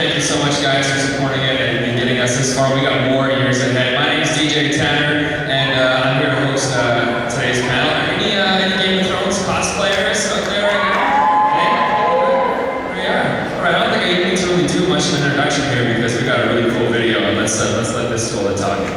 thank you so much, guys, for supporting it and getting us this far. We got more years ahead. My name's DJ Tanner, and I'm here to host today's panel. Any Game of Thrones cosplayers out there right now? Hey? There we are. All right, I don't think I need to really do much of an introduction here because we got a really cool video, and let's let this do all the talking.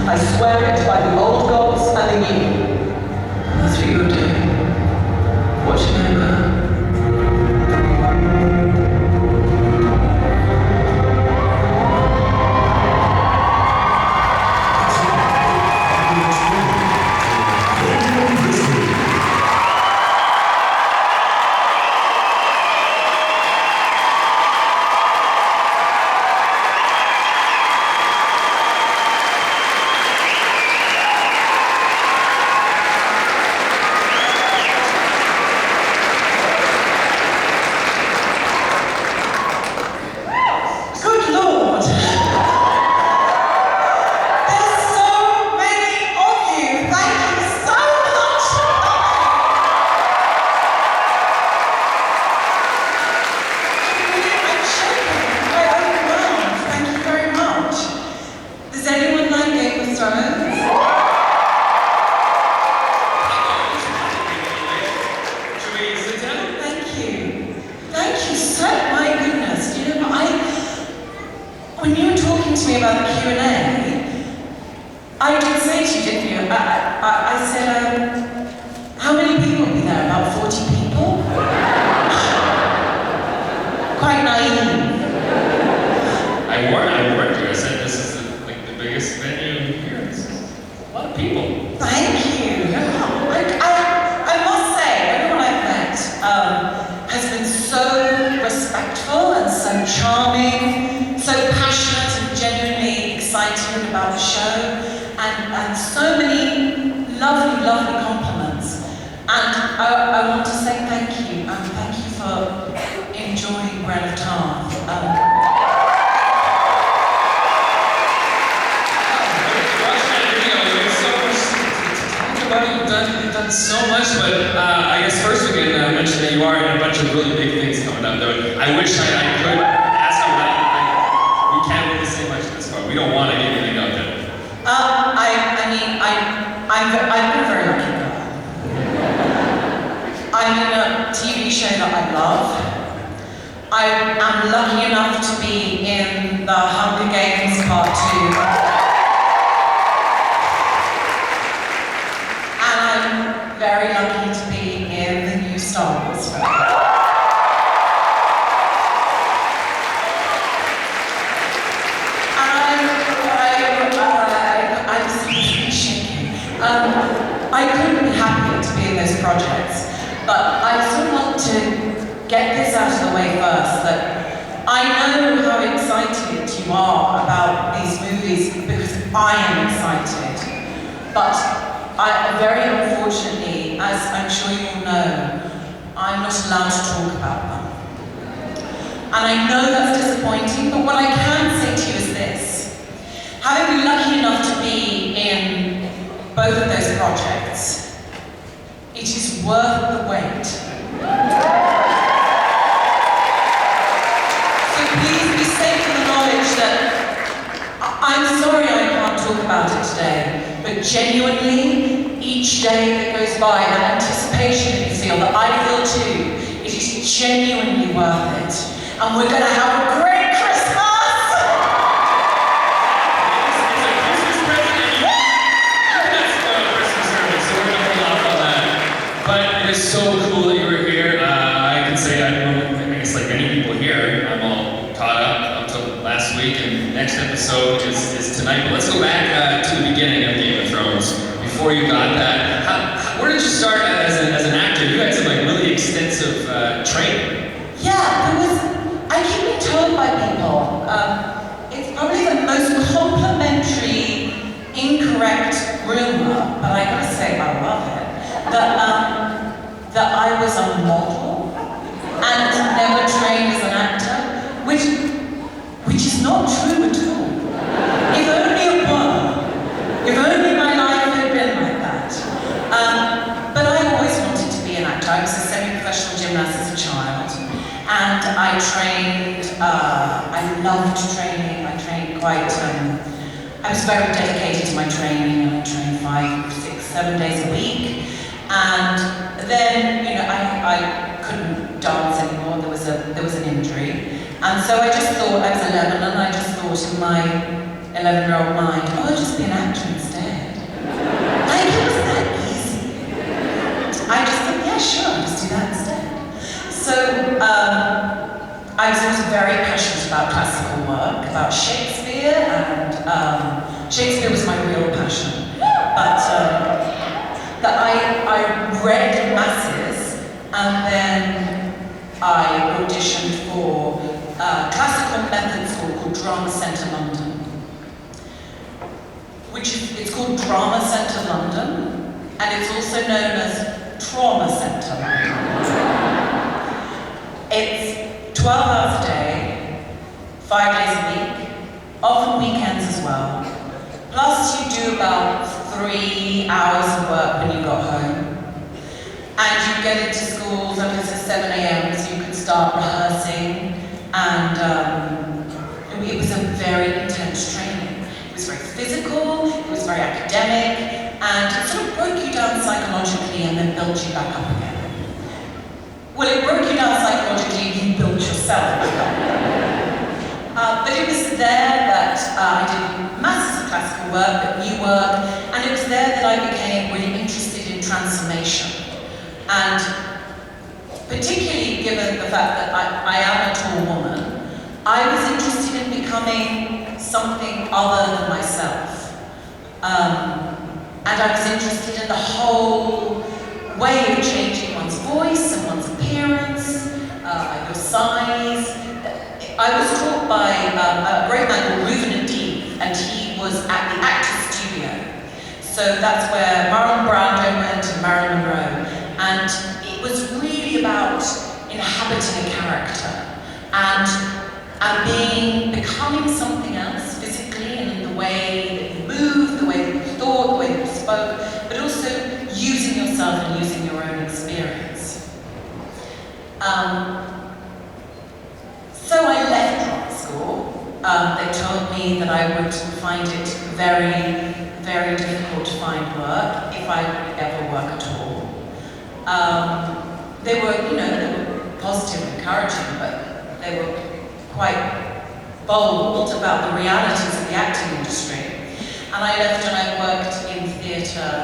I swear it by the old gods and the new. That's what you're doing. Watching over. When you were talking to me about the Q&A, I did say to you, didn't you? I said, how many people will be there? About 40 people? Quite naive. I warned you. I said this is the biggest venue here. This is a lot of people. Thank you. I must say, everyone I've met has been so respectful and so charming, so passionate and genuinely excited about the show, and so many lovely, lovely compliments. And I want to say thank you, and thank you for enjoying Bread of Tarth. You've done so much, but I guess first we can mention that you are in a bunch of really big things coming up. Though I wish I could ask you that. We can't really say much this far. We don't want to get anything out there. I've been a very lucky girl. I'm in a TV show that I love. I am lucky enough to be in the Hunger Games Part 2. Very lucky to be in the new Star Wars film. I'm shaking. I couldn't be happier to be in those projects, but I sort of want to get this out of the way first, that I know how excited you are about these movies because I am excited, but very unfortunately, as I'm sure you all know, I'm not allowed to talk about them. And I know that's disappointing, but what I can say to you is this. Having been lucky enough to be in both of those projects, it is worth the wait. So please be safe in the knowledge that I'm sorry I can't talk about it today, but genuinely, each day that goes by, the anticipation that you feel, that I feel too, it is genuinely worth it. And we're going to have a great Christmas! It's a Christmas present. That's a Christmas service, so we're going to hold off on that. But it is so cool that you were here. I can say, I guess like many people here, I'm all caught up until last last week, and next episode is tonight. But let's go back to the beginning of Game of Thrones. Before you got that, where did you start as an actor? You had some like really extensive training. Yeah, I keep being told by people, it's probably the most complimentary, incorrect rumor, but I gotta say I love it, that I was a model and never trained as an actor, which is not true at all. If only it were. If only my life had been like that. But I always wanted to be an actor. I was a semi-professional gymnast as a child, and I trained, I loved training. I trained quite, I was very dedicated to my training, and I trained 5, 6, 7 days a week. And then, you know, I couldn't dance anymore. There was an injury. And so I just thought, I was 11, and I just thought in my 11-year-old mind, oh, I'll just be an actor instead. Like, it was that easy. I just thought, yeah, sure, I'll just do that instead. So, I was always very passionate about classical work, about Shakespeare, and Shakespeare was my real passion. But I read masses, and then I auditioned for a classical method school called Drama Centre London. It's called Drama Centre London, and it's also known as Trauma Centre London. It's 12 hours a day, 5 days a week, often weekends as well. Plus you do about 3 hours of work when you got home. And you get into schools up until 7 a.m. so you could start rehearsing. And it was a very intense training. It was very physical, it was very academic, and it sort of broke you down psychologically and then built you back up again. Well, it broke you down psychologically and you built yourself back up again. But it was there that I did masses of classical work, but new work, and it was there that I became really interested in transformation. And particularly given the fact that I am a tall woman, I was interested in becoming something other than myself. And I was interested in the whole way of changing one's voice and one's appearance, your size. I was taught by a great man called Reuven Adib, and he was at the Actors Studio. So that's where Marlon Brando went and Marilyn Monroe. And it was really about inhabiting a character and becoming something else physically and in the way that you moved, the way that you thought, the way that you spoke, but also using yourself and using your own experience. So I left drama school. They told me that I would find it very, very difficult to find work if I would ever work at all. They were positive and encouraging, but they were quite bold about the realities of the acting industry. And I left and I worked in theatre.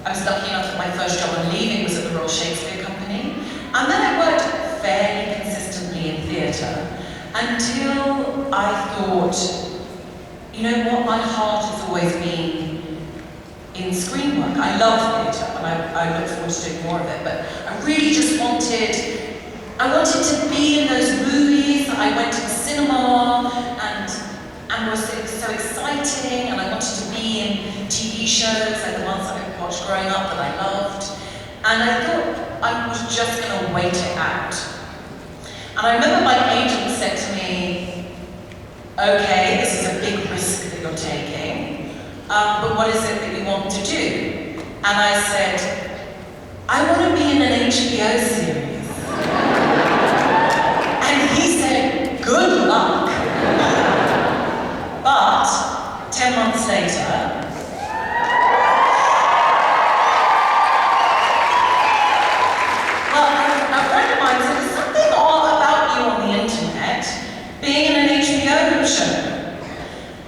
I was lucky enough that my first job on leaving was at the Royal Shakespeare Company. And then I worked fairly consistently in theatre until I thought, you know what, my heart has always been in screen work. I love theatre, and I look forward to doing more of it, but I really just wanted to be in those movies that I went to the cinema and was so exciting, and I wanted to be in TV shows like the ones that I watched growing up that I loved. And I thought I was just going to wait it out. And I remember my agent said to me, okay, this is a big risk that you're taking, but what is it that you want to do? And I said, I want to be in an HBO series. And he said, good luck. But 10 months later, a friend of mine said, there's something odd about you on the internet, being in an HBO show.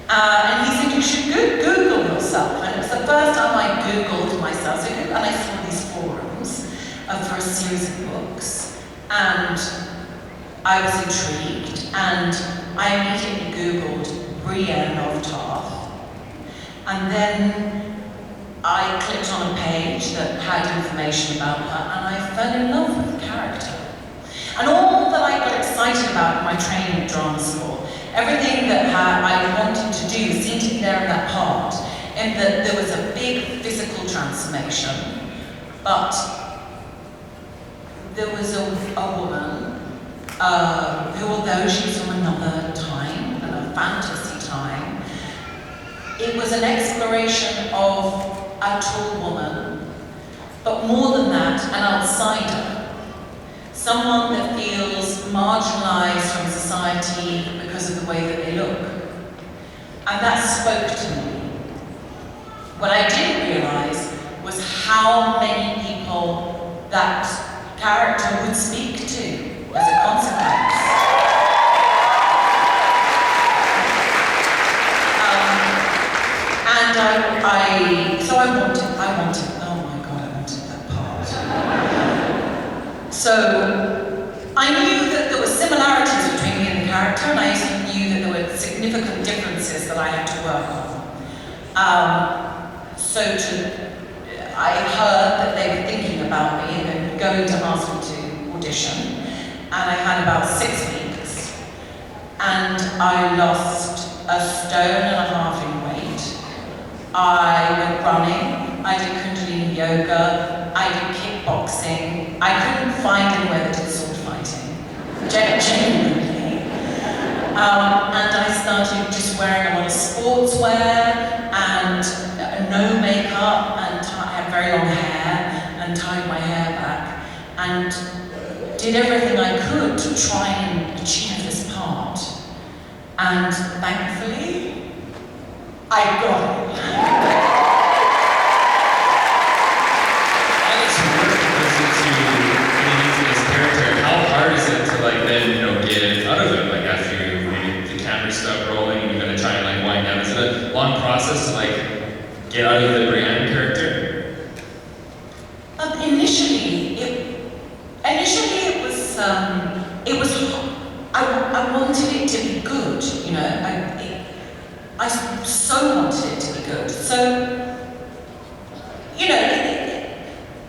And he said, you should Google yourself. And it was the first time I Googled myself. And I saw these forums for a series of books. And I was intrigued, and I immediately Googled Brienne of Tarth, and then I clicked on a page that had information about her, and I fell in love with the character. And all that I got excited about in my training at drama school, everything that I wanted to do seemed to be there in that part, in that there was a big physical transformation, but there was a woman who, although she was from another time, a fantasy time, it was an exploration of a tall woman, but more than that, an outsider. Someone that feels marginalized from society because of the way that they look. And that spoke to me. What I didn't realize was how many people that character would speak to as a consequence. So I wanted, oh my God, I wanted that part. So I knew that there were similarities between me and the character, and I also knew that there were significant differences that I had to work on. I heard that they were thinking about me and going to ask me to audition, and I had about 6 weeks, and I lost 1.5 stone in weight. I went running, I did Kundalini yoga, I did kickboxing. I couldn't find anywhere that did sword fighting, genuinely. And I started just wearing a lot of sportswear and no makeup, and I had very long hair and tied my hair back and did everything I could to try and achieve this part. And thankfully, I got it. How hard is it to then get out of it? After the camera stopped rolling, you're gonna try and wind down. Is it a long process to get out of the Brienne character? Initially it was I wanted it to be good, I so wanted it to be good. So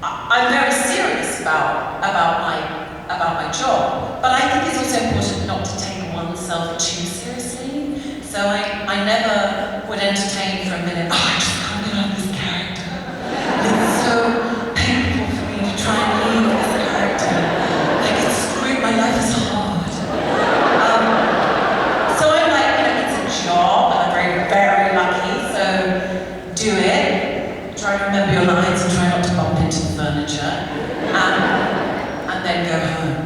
I'm very serious about my job, but I think it's also important not to take oneself too seriously. So I never would entertain for a minute, I just can't get out of this character. It's so painful for me to try and leave this character. It's screwed, my life is hard. So I'm it's a job, and I'm very, very lucky, so do it. Try to remember your lines and try not to bump into the furniture. And then go home.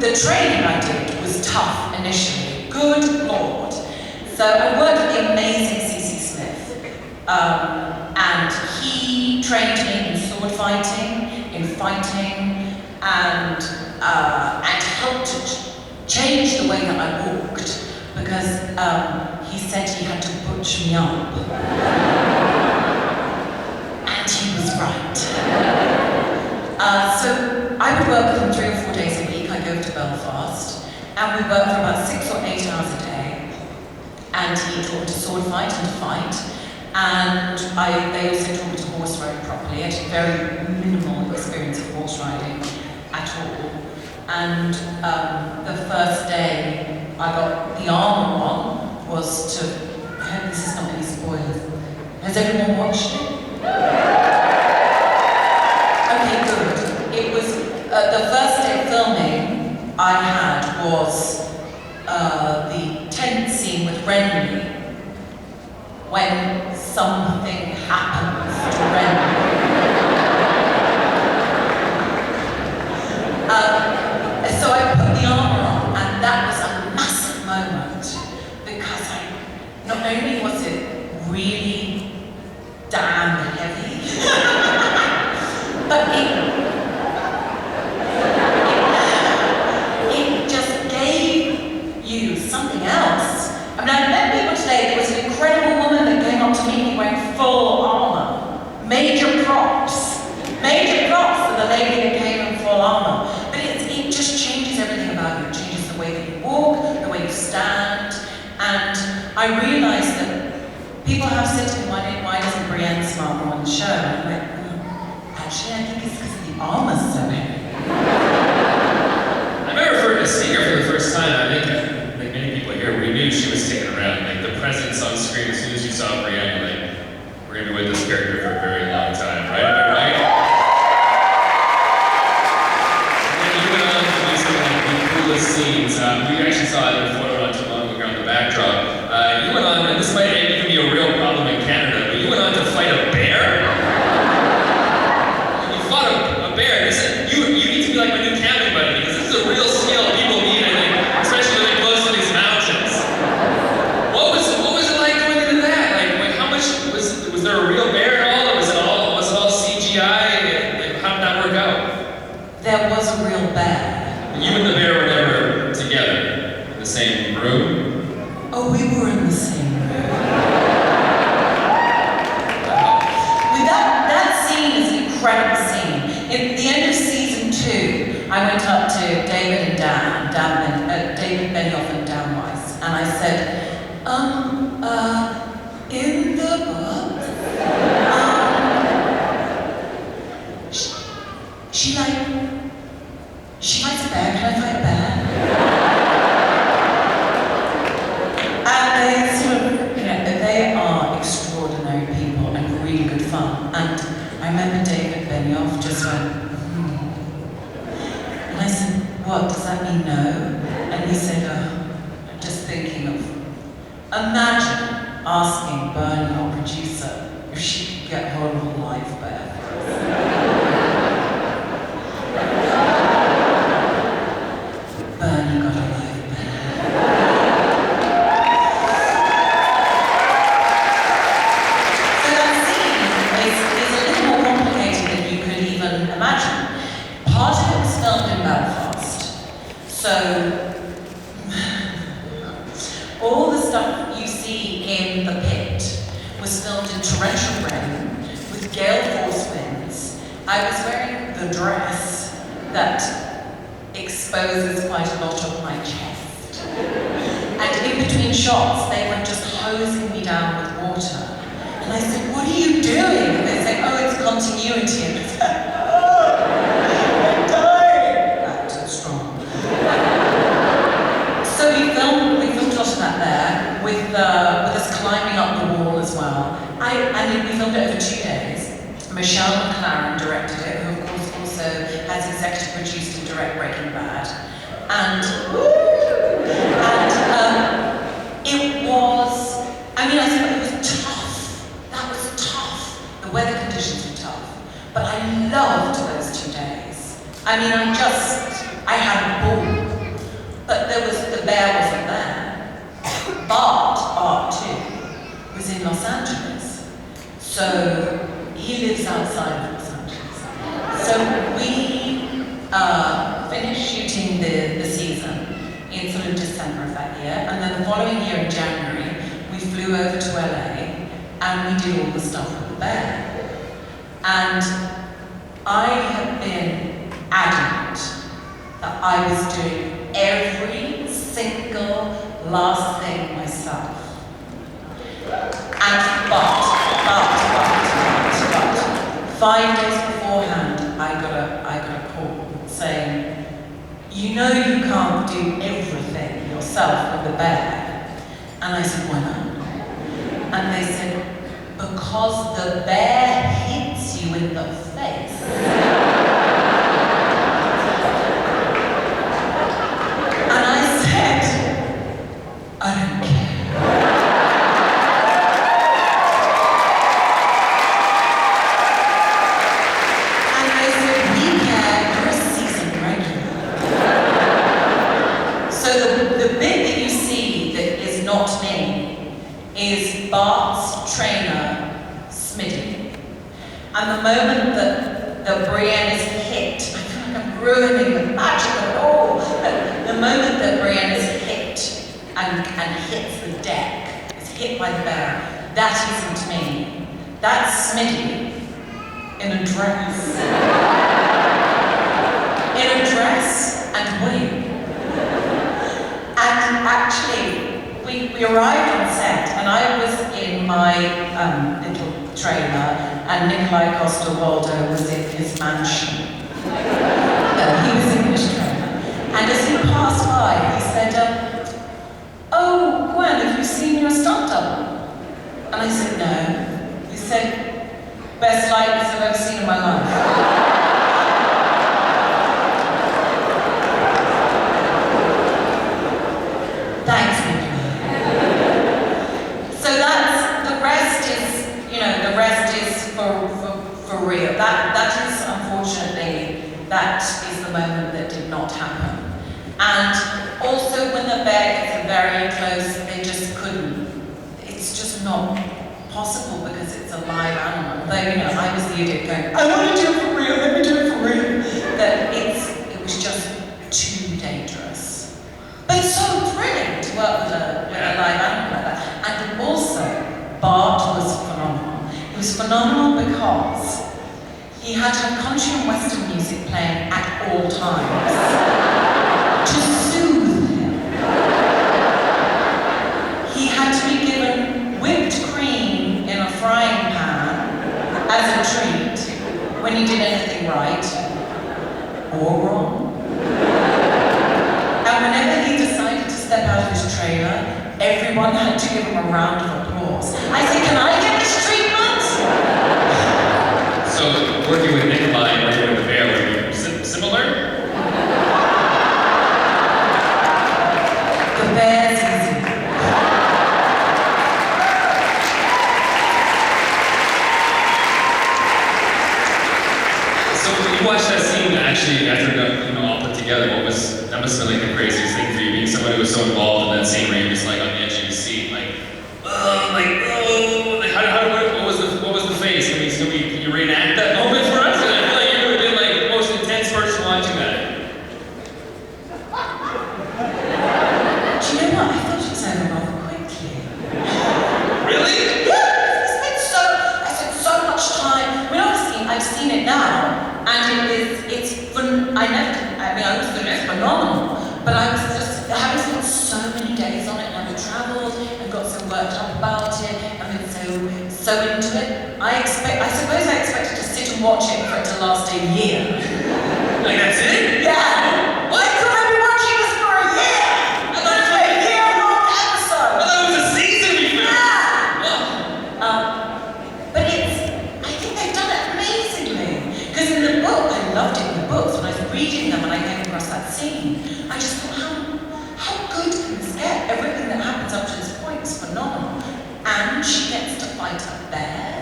The training I did was tough initially. Good Lord. So I worked with the amazing C.C. Smith, and he trained me in sword fighting, in fighting, and helped to change the way that I walked, because he said he had to butch me up. And he was right. So I would work with him 3 or 4 days a week. I go to Belfast, and we worked for about 6 or 8 hours a day. And he taught me to sword fight and fight. And they also taught me to horse ride properly. I had very minimal experience of horse riding at all. And the first day I got the armour on was to, I hope this is not any spoilers. Has everyone watched it? Okay, good. It was, the first day of filming I had was the tent scene with Renly, when something happens to Renly. So I put the armour on, and that was a massive moment, because not only was it really damn heavy, but it just gave you something else. I met people today. There was an incredible woman that came up to meet me wearing full armour, major I realised that people have said to me, why doesn't Brienne smile more on the show? And I'm like, actually, I think it's because the armour's so heavy. I remember seeing her for the first time. I think, like many people here, we knew she was taken around. Like the presence on screen, as soon as you saw Brienne, you're like, we're gonna be with this character for a very long time, right? Am I right? And then you went on to do some of the coolest scenes. We actually saw it in a photo not too long ago on the backdrop. You went on, and this might even be a real problem in Canada, but you went on to fight a bear. You fought a bear. You need to be like my new camping buddy, because this is a real skill people need, I think, especially when they're close to these mountains. What was it like going into that? Like how much was there a real bear at all, or was it all CGI? Like, how did that work out? There was a real bear. You and the bear were never together in the same room? Oh, we were in the same room. That scene is an incredible scene. At the end of season 2, I went up to David Benioff and Dan Weiss, and I said, in the book, she likes a bear, can I fight a bear? And they sort of, they are extraordinary people and really good fun. And I remember David Benioff just went, And I said, what, does that mean no? And he said, I'm just thinking of, imagine asking Bernie, our producer, if she could get hold of a live bear for us. Bernie got a live bear. So that scene is a little more complicated than you could even imagine. Part of it was filmed in Belfast. So all the stuff you see in the pit was filmed in torrential rain with gale force winds. I was wearing the dress that exposes quite a lot of my chest. And in between shots, they were just hosing me down with water. And I said, what are you doing? And they say, oh, it's continuity. And I said, oh, I'm dying. That's too strong. So we filmed a lot of that there, with us climbing up the wall as well. And we filmed it over 2 days. Michelle McLaren directed it, who of course also has executive produced and direct Breaking Bad. It was, I suppose it was tough. That was tough. The weather conditions were tough. But I loved those 2 days. I had a ball. But the bear wasn't there. But Art 2 was in Los Angeles. So he lives outside of Los Angeles. So we finished shooting the season in sort of December of that year, and then the following year in January, we flew over to LA and we did all the stuff with the bear. And I have been adamant that I was doing every single last thing myself. And but 5 days beforehand, I got a call saying, you know you can't do everything yourself with the bear. And I said, why not? And they said, because the bear hits you in the face. And I said, I don't care. And they said, we care, you're a seasoned regular. So the bit that you see that is not me is Bart's trainer, Smitty. And the moment that Brienne is hit, I feel like I'm ruining the magic of it all. But the moment that Brienne is hit and hits the deck, is hit by the bear, that isn't me. That's Smitty in a dress. In a dress and wig. And actually, we we arrived on set, and I was in my little trailer, and Nikolai Coster-Waldau was in his mansion. He was in his trailer. And as he passed by, he said, "Oh, Gwen, have you seen your stunt double?" And I said, "No." He said, "Best likeness I've ever seen in my life." Thanks, Nicola. So that's, the rest is, the rest is for real. That is, unfortunately, that is the moment that did not happen. And also when the bear gets very close, they just couldn't. It's just not possible because it's a live animal. Though, I was the idiot going, "I want to do it for real, let me do it for real." That it was just too dangerous. But it's so thrilling to work with a live animal like that. And also, Bart was phenomenal. He was phenomenal because he had to have country and western music playing at all times to soothe him. He had to be given whipped cream in a frying pan as a treat when he did anything right or wrong. And whenever he decided to step out of his trailer, everyone had to give him a round of applause. I said, "Can I get this treatment?" So, working with Nikolai and working with the bear, were you similar? The bear's easy. So, you watched that scene actually after it got all put together. That must have been like the craziest thing for you, being someone who was so involved in that scene where you're just like on the edge of your seat, what was the face? Can you reenact that moment for us? And I feel like you would have been like the most intense person watching that. Do you know what? I thought it was over rather quickly. Really? Yeah, I spent so much time. I mean, obviously, I've seen it now, and it's fun. I was doing it phenomenal, but I was just having spent so many days on it, and I've travelled and got so worked up about it, and been so into it. I suppose I expected to sit and watch it for it to last a year. Like that's it? Yeah! Why could I be watching this for a year? I thought it was a year-long episode! I thought it was a season before. Yeah! But I think they've done it amazingly. Because in the book, I loved it in the books. When I was reading them and I came across that scene, I just thought, how good can this get? Everything that happens up to this point is phenomenal. And she gets to fight a bear.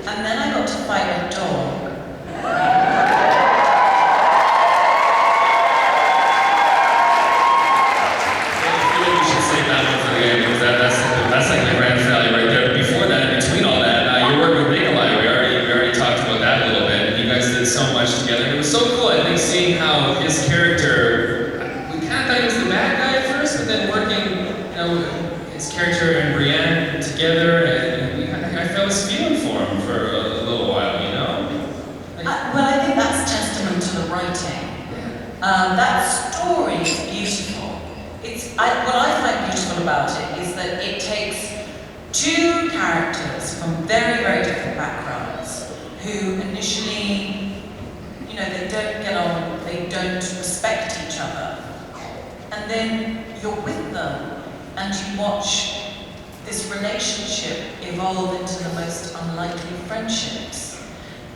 And then I got to fight a dog. That's like the grand finale right there. But before that, in between all that, your work with Nikolai, we already talked about that a little bit. And you guys did so much together. And it was so cool, I think, seeing how his character, we kind of thought he was the bad guy at first, but then working, his character and Brienne together, and I felt his feeling for him for a little while, Well, I think that's testament to the writing. That story is beautiful. What I find beautiful about it is that it takes two characters from very, very different backgrounds who initially, they don't get on, they don't respect each other. And then you're with them and you watch this relationship evolve into the most unlikely friendships.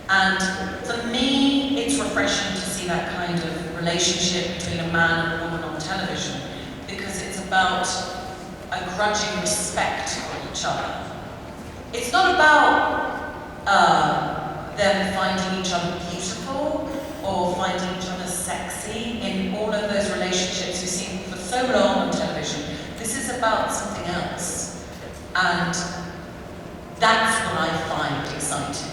And for me, it's refreshing to see that kind of relationship between a man and a woman on television, because it's about a grudging respect for each other. It's not about them finding each other beautiful or finding each other sexy in all of those relationships we've seen for so long on television. This is about something else. And that's what I find exciting.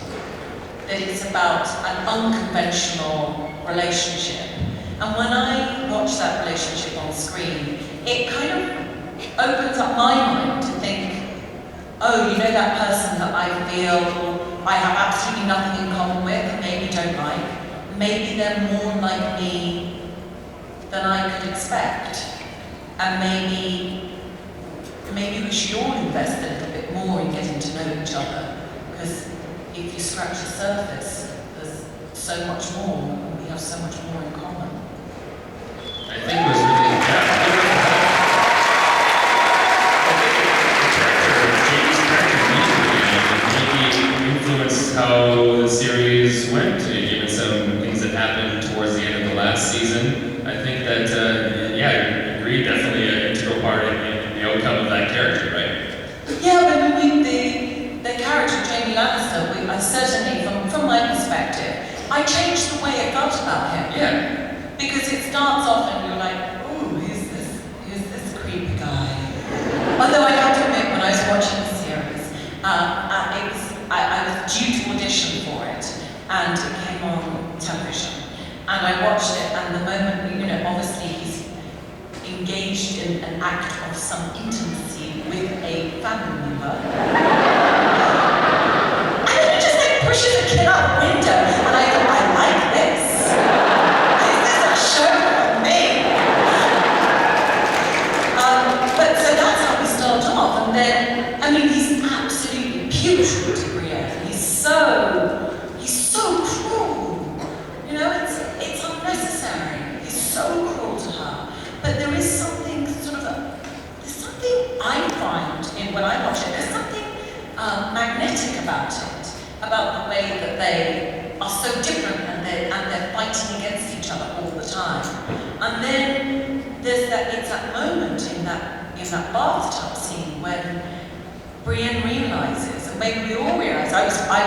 That it's about an unconventional relationship. And when I watch that relationship on screen, it kind of opens up my mind to think, oh, that person that I feel I have absolutely nothing in common with and maybe don't like, maybe they're more like me than I could expect. And maybe we should all invest a little bit more in getting to know each other, because if you scratch the surface, there's so much more, we have so much more in common. I think it was really, maybe influenced how the series went, given some things that happened towards the end of the last season. I think that, yeah, I agree, definitely an integral part in the outcome of that character, right? Yeah, but the character Jamie Lannister, I certainly, from my perspective, I changed the way I felt about him. Yeah. Because it starts off and you're like, ooh, who's this creepy guy? Although I have to admit, when I was watching the series, I was due to audition for it, and it came on television. And I watched it, and the moment, you know, obviously he's engaged in an act of some intimacy with a family member. And then he just like pushes a kid out the window, and I thought, I like this. This is a show for me. But so that's how we start off, and then, I mean, he's absolutely putrid to Brienne. He's so cruel. You know, it's unnecessary. He's so cruel to her. But there is something there's something I find in when I watch it, there's something magnetic about it, about the way that they are so different and they're fighting against each other all the time. And then it's that moment in that bathtub scene when Brienne realizes, and maybe we all realize, I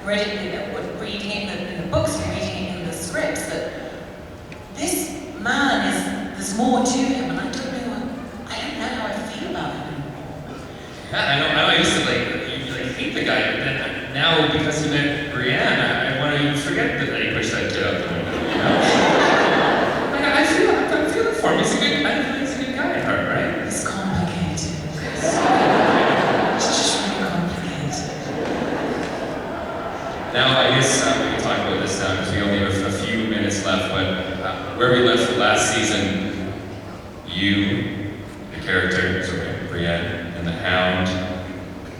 read it, reading it in the books and reading it in the scripts, that this man there's more to him, and I don't know how I feel about him anymore. Yeah, I used to hate the guy, but then now because he met Brienne, I want to forget that he pushed that kid out the window. You know? I'm feeling for him. He's a good guy at heart, right? It's complicated. It's just really complicated. Now, I guess we can talk about this now because we only have a few minutes left, but where we left last season, you, the character, Brienne, and the Hound,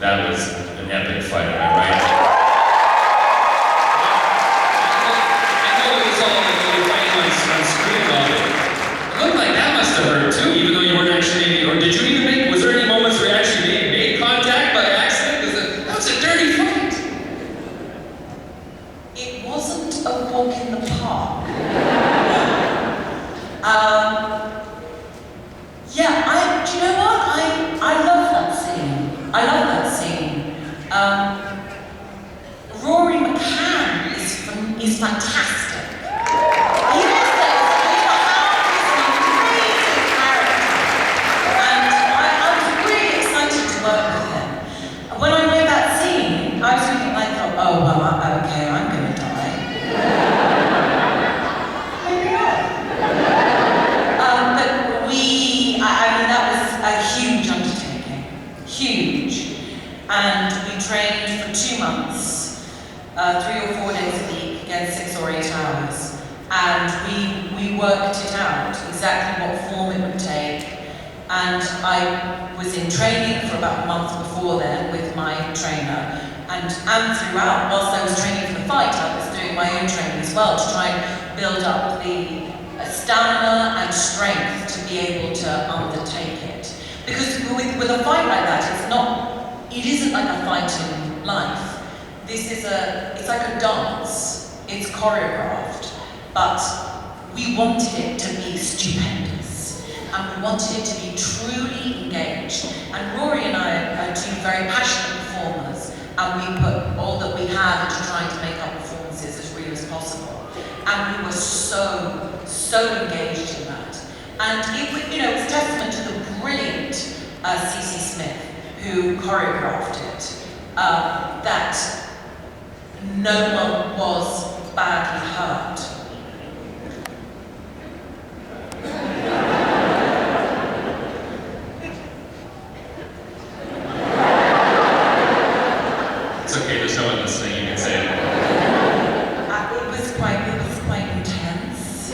that was an epic fight, am I right? I know it was all fighting on screen and all, but it looked like that must have hurt too, even though you weren't actually, or did you even was there any moments where you actually made contact by accident? Because that was a dirty fight. It wasn't a walk in the park. Yeah, do you know what? I love that scene. I love that scene. Rory McCann is fantastic. He is the amazing character. And I was really excited to work with him. And when I read that scene, I was thinking like, oh well, okay, I'm gonna die. Maybe not. But I mean, that was a huge undertaking. Huge. And we trained for 2 months, 3 or 4 days a week, again 6 or 8 hours. And we worked it out, exactly what form it would take. And I was in training for about a month before then with my trainer. And throughout, whilst I was training for the fight, I was doing my own training as well to try and build up the stamina and strength to be able to undertake it. Because with a fight like that, it isn't like a fight in life. It's like a dance. It's choreographed. But we wanted it to be stupendous. And we wanted it to be truly engaged. And Rory and I are two very passionate performers. And we put all that we had into trying to make our performances as real as possible. And we were so engaged in that. And it was testament to the brilliant C.C. Smith, who choreographed it, that no one was badly hurt. It's okay, there's no one listening, you can say it. It was quite intense.